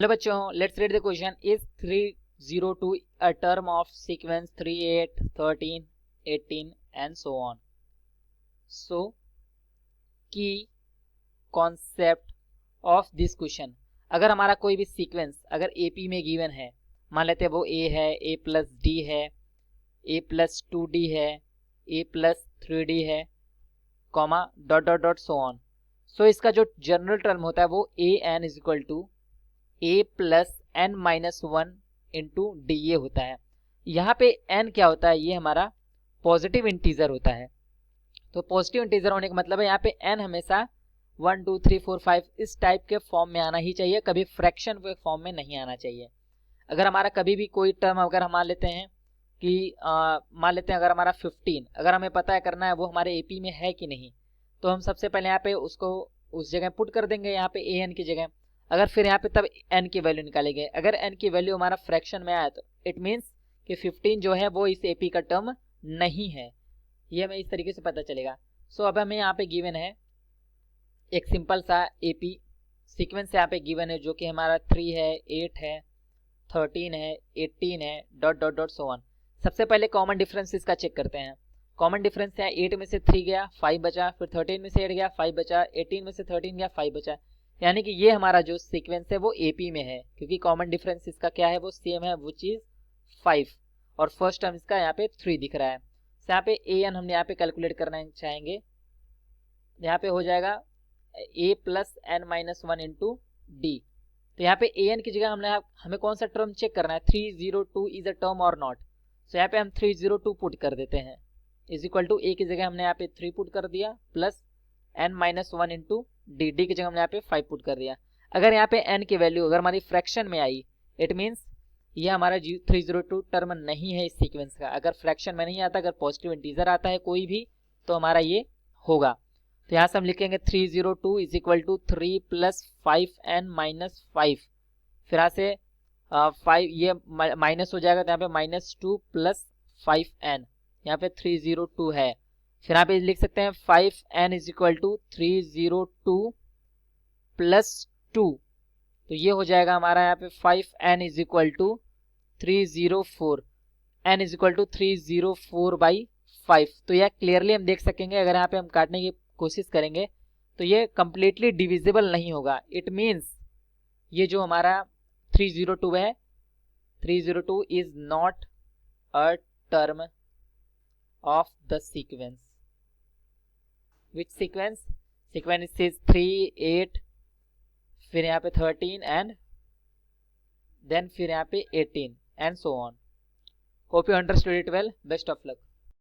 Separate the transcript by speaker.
Speaker 1: Hello बच्चों, let's read the question. Is 302 a term of sequence 3, 8, 13, 18 and so on? So, key concept of this question. अगर हमारा कोई भी sequence अगर AP में गिवन है, मान लेते हैं वो A है, A प्लस D है, A प्लस 2D है, A प्लस 3D है, comma dot dot dot so on. So इसका जो जनरल टर्म होता है वो AN is equal to A plus N minus one into D A होता है. यहाँ पे n क्या होता है, ये हमारा पॉजिटिव इंटीजर होता है. तो पॉजिटिव इंटीजर होने का मतलब है यहाँ पे n हमेशा 1 2 3 4 5 इस टाइप के फॉर्म में आना ही चाहिए, कभी फ्रैक्शन के फॉर्म में नहीं आना चाहिए. अगर हमारा कभी भी कोई टर्म अगर हम मान लेते हैं कि मान लेते हैं अगर हमारा 15 अगर हमें पता है करना है वो हमारे एपी में है कि नहीं, तो हम सबसे पहले यहाँ पे उसको उस जगह पुट कर देंगे, यहाँ पे ए एन की जगह. अगर फिर यहाँ पे तब n की वैल्यू निकालेंगे, अगर n की वैल्यू हमारा फ्रैक्शन में आया तो इट मीन्स कि 15 जो है वो इस एपी का टर्म नहीं है. ये हमें इस तरीके से पता चलेगा. सो अब हमें यहाँ पे गिवन है एक सिंपल सा एपी सीक्वेंस यहाँ पे गिवन है जो कि हमारा 3 है, 8 है, 13 है, 18 है, dot dot dot so on. सबसे पहले कॉमन डिफरेंस इसका चेक करते हैं. कॉमन डिफरेंस है 8 में से 3 गया 5 बचा, फिर 13 में से 8 गया 5 बचा, 18 में से 13 गया 5 बचा. यानी कि ये हमारा जो सीक्वेंस है वो एपी में है, क्योंकि कॉमन डिफरेंस इसका क्या है वो सेम है, वो चीज 5 और फर्स्ट टर्म इसका यहाँ पे 3 दिख रहा है. तो यहाँ पे ए एन हमने यहाँ पे कैलकुलेट करना चाहेंगे. यहाँ पे हो जाएगा A plus N minus one into D. तो यहाँ पे ए एन की जगह हमें कौन सा टर्म चेक करना है, 302 इज अ टर्म और नॉट. सो यहाँ पे हम 302 पुट कर देते हैं इज इक्वल टू ए की जगह हमने यहाँ पे 3 पुट कर दिया plus N minus one into D. D की जगह हमने यहाँ पे 5 पुट कर दिया. अगर यहाँ पे n की वैल्यू अगर हमारी फ्रैक्शन में आई इट मीन्स ये हमारा 302 टर्म नहीं है इस सीक्वेंस का. अगर फ्रैक्शन में नहीं आता, अगर पॉजिटिव इंटीजर आता है कोई भी, तो हमारा ये होगा. तो यहाँ से हम लिखेंगे 302 is equal to 3 plus 5n minus 5. फिर यहाँ से 5 ये माइनस हो जाएगा, तो यहाँ पे माइनस 2 प्लस 5n, यहाँ पे 302 है. फिर यहाँ पे लिख सकते हैं 5n is equal to 302 plus 2. तो ये हो जाएगा हमारा यहाँ पे 5n is equal to 304, n is equal to 304 by 5. तो यह क्लियरली हम देख सकेंगे. अगर यहाँ पे हम काटने की कोशिश करेंगे तो ये कंप्लीटली डिविजिबल नहीं होगा. इट मीन्स ये जो हमारा 302 है, 302 is not a term of the sequence. Which sequence? Sequence is 3, 8, फिर यहाँ पे 13 and then फिर यहाँ पे 18 and so on. Hope you understood it well. Best of luck.